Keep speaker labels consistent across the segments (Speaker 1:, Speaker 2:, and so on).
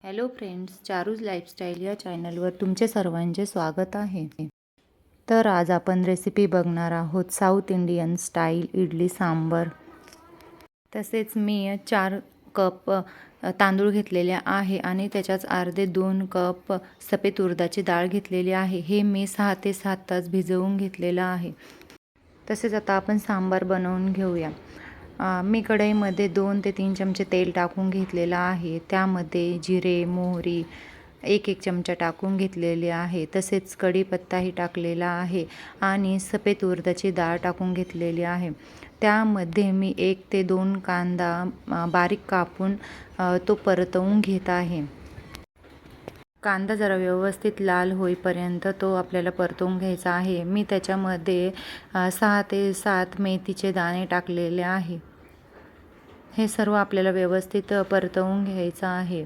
Speaker 1: Hello friends, Charu's lifestyle या चॅनलवर तुमचे सर्वांचे स्वागत आहे. तर आज आपण रेसिपी बघणार आहोत south Indian style idli sambar. तसेच मी 4 कप तांदूळ घेतलेले आहे आणि त्याच्याच अर्धे 2 कप सफेद उडदाची डाळ घेतलेली आहे. हे मी 6 ते 7 तास भिजवून घेतलेलं आहे. तसेच आता आपण सांबार बनवून घेऊया. मी कढईमध्ये 2 ते 3 चमचे तेल टाकून घेतलेलं आहे. त्यामध्ये जिरे, मोहरी 1 चमचा टाकून घेतलेली आहे. तसेच कढीपत्ताही टाकलेला आहे आणि सफेद उडदाची डाळ टाकून घेतलेली आहे. त्यामध्ये मी 1 ते 2 कांदा बारीक कापून तो परतवून घेत आहे. कांदा जरा व्यवस्थित लाल होईपर्यंत तो आपल्याला परतवून घ्यायचा आहे. मी त्याच्यामध्ये 6 ते 7 मेथीचे दाणे टाकलेले आहे. हे सर्व आपल्याला व्यवस्थित परतवून घ्यायचं आहे.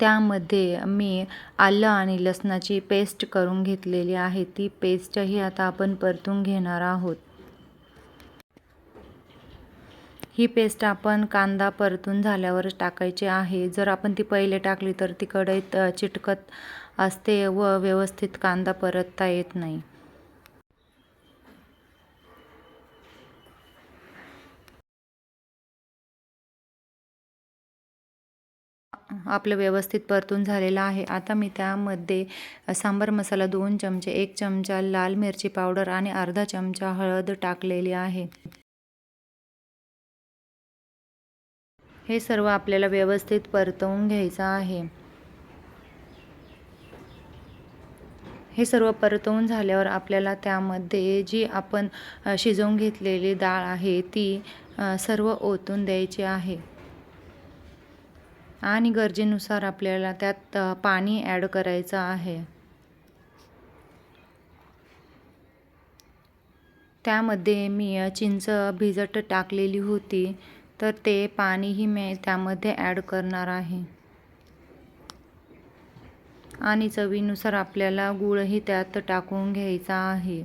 Speaker 1: त्यामध्ये मी आलं आणि लसणाची पेस्ट करून घेतलेली आहे. ती पेस्टही आता आपण परतून घेणार आहोत. ही पेस्ट आपण कांदा परतून झाल्यावरच टाकायची आहे. जर आपण ती पहिले टाकली तर ती कढईत चिटकत असते व व्यवस्थित कांदा परतता येत नाही. आपलं व्यवस्थित परतून झालेलं आहे. आता मी त्यामध्ये सांबार मसाला 2 चमचे, 1 चमचा लाल मिरची पावडर आणि अर्धा चमचा हळद टाकलेली आहे. हे सर्व आपल्याला व्यवस्थित परतवून घ्यायचं आहे. हे सर्व परतवून झाल्यावर आपल्याला त्यामध्ये जी आपण शिजवून घेतलेली डाळ आहे ती सर्व ओतून द्यायची आहे आणि गरजेनुसार आपल्याला त्यात पाणी ॲड करायचं आहे. त्यामध्ये मी चिंच भिजत टाकलेली होती, तर ते पाणीही मी त्यामध्ये ॲड करणार आहे आणि चवीनुसार आपल्याला गूळही त्यात टाकून घ्यायचा आहे.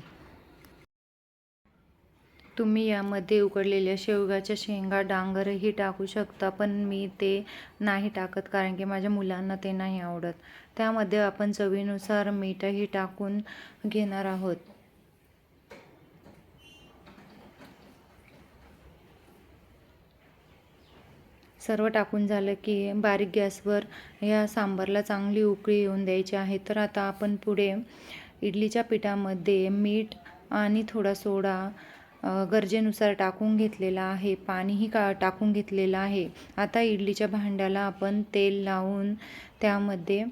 Speaker 1: तुम्ही यामध्ये उकडलेल्या शेवगाच्या शेंगा, डांगरही टाकू शकता, पण मी ते नाही टाकत कारण की माझ्या मुलांना ते नाही आवडत. त्यामध्ये आपण चवीनुसार मीठही टाकून घेणार आहोत. सर्व टाकून झालं की बारीक गॅसवर या सांबारला चांगली उकळी येऊन द्यायची आहे. तर आता आपण पुढे इडलीच्या पिठामध्ये मीठ आणि थोडा सोडा गरजेनुसार टाकून घेतलेला आहे. पाणीही टाकून घेतलेलं आहे. आता इडलीच्या भांड्याला आपण तेल लावून त्यामध्ये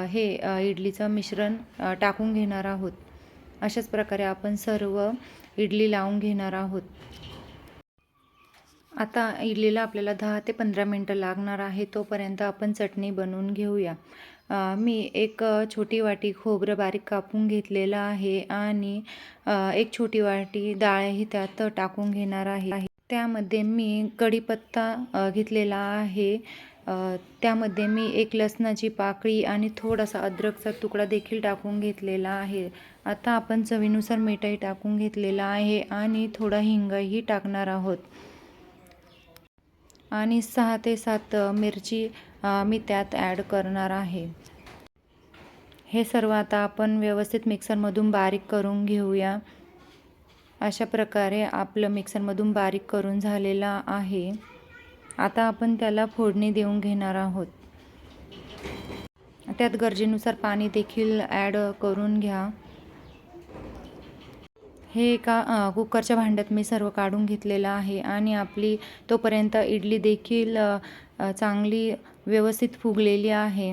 Speaker 1: हे इडलीचं मिश्रण टाकून घेणार आहोत. अशाच प्रकारे आपण सर्व इडली लावून घेणार आहोत. आता इडलीला आपल्याला 10 ते 15 मिनटं लागणार आहे. तोपर्यंत आपण चटणी बनवून घेऊया. मी एक छोटी वाटी खोबरं बारीक कापून घेतलेलं आहे आणि 1 छोटी वाटी डाळही त्यात टाकून घेणार आहे. त्यामध्ये मी कढीपत्ता घेतलेला आहे. त्यामध्ये मी 1 लसणाची पाकळी आणि थोडासा अद्रकचा तुकडा देखील टाकून घेतलेला आहे. आता आपण चवीनुसार मीठही टाकून घेतलेला आहे आणि थोडा हिंगही टाकणार आहोत आणि 6 ते 7 मिरची मी त्यात ॲड करणार आहे. हे सर्व आता आपण व्यवस्थित मिक्सरमधून बारीक करून घेऊया. अशा प्रकारे आपलं मिक्सरमधून बारीक करून झालेलं आहे. आता आपण त्याला फोडणी देऊन घेणार आहोत. त्यात गरजेनुसार पाणी देखील ॲड करून घ्या. हे एका कुकरच्या भांड्यात मी सर्व काढून घेतलेलं आहे आणि आपली तोपर्यंत इडली देखील चांगली व्यवस्थित फुगलेली आहे.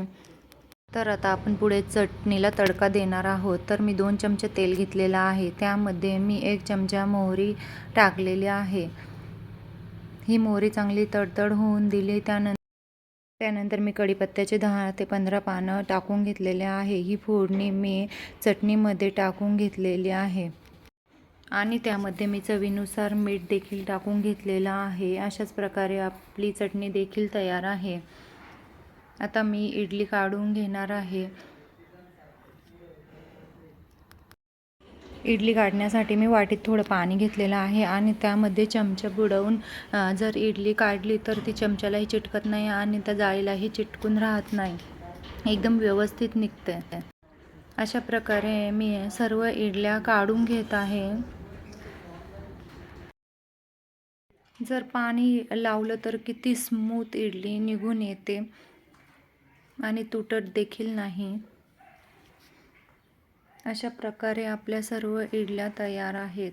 Speaker 1: तर आता आपण पुढे चटणीला तडका देणार आहोत. तर मी 2 चमचे तेल घेतलेलं आहे. त्यामध्ये मी 1 चमचा मोहरी टाकलेली आहे. ही मोहरी चांगली तडतड होऊन दिली. त्यानंतर मी कढीपत्त्याचे 10 ते 15 पानं टाकून घेतलेले आहे. ही फोडणी मी चटणीमध्ये टाकून घेतलेली आहे आणि त्यामध्ये मी चवीनुसार मीठ देखील टाकून घेतलेलं आहे. अशाच प्रकारे आपली चटणी देखील तयार आहे. आता मी इडली काढून घेणार आहे. इडली काढण्यासाठी मी वाटीत थोडं पाणी घेतलेलं आहे आणि त्यामध्ये चमचा बुडवून जर इडली काढली तर ती चमच्यालाही चिटकत नाही आणि त्या जाळीलाही चिटकून राहत नाही, एकदम व्यवस्थित निघते. अशा प्रकारे मी सर्व इडल्या काढून घेत आहे. जर पाणी लावलं तर किती स्मूथ इडली निघून येते आणि तुटत देखील नाही. अशा प्रकारे आपल्या सर्व इडल्या तयार आहेत.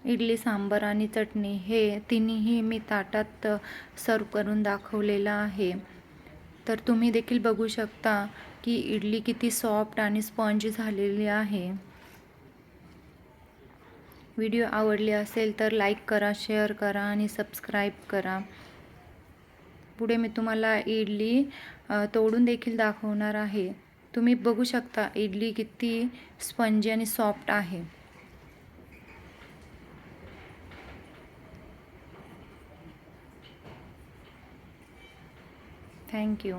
Speaker 1: इडली, सांबार आणि चटणी हे तिन्ही मी ताटात सर्व करून दाखवलेलं आहे. तर तुम्ही देखील बघू शकता की इडली किती सॉफ्ट आणि स्पंजी झालेली आहे. व्हिडिओ आवडले असेल तर लाईक करा, शेअर करा आणि सबस्क्राईब करा. पुढे मी तुम्हाला इडली तोडून देखील दाखवणार आहे. तुम्ही बघू शकता इडली किती स्पंजी आणि सॉफ्ट आहे. Thank you.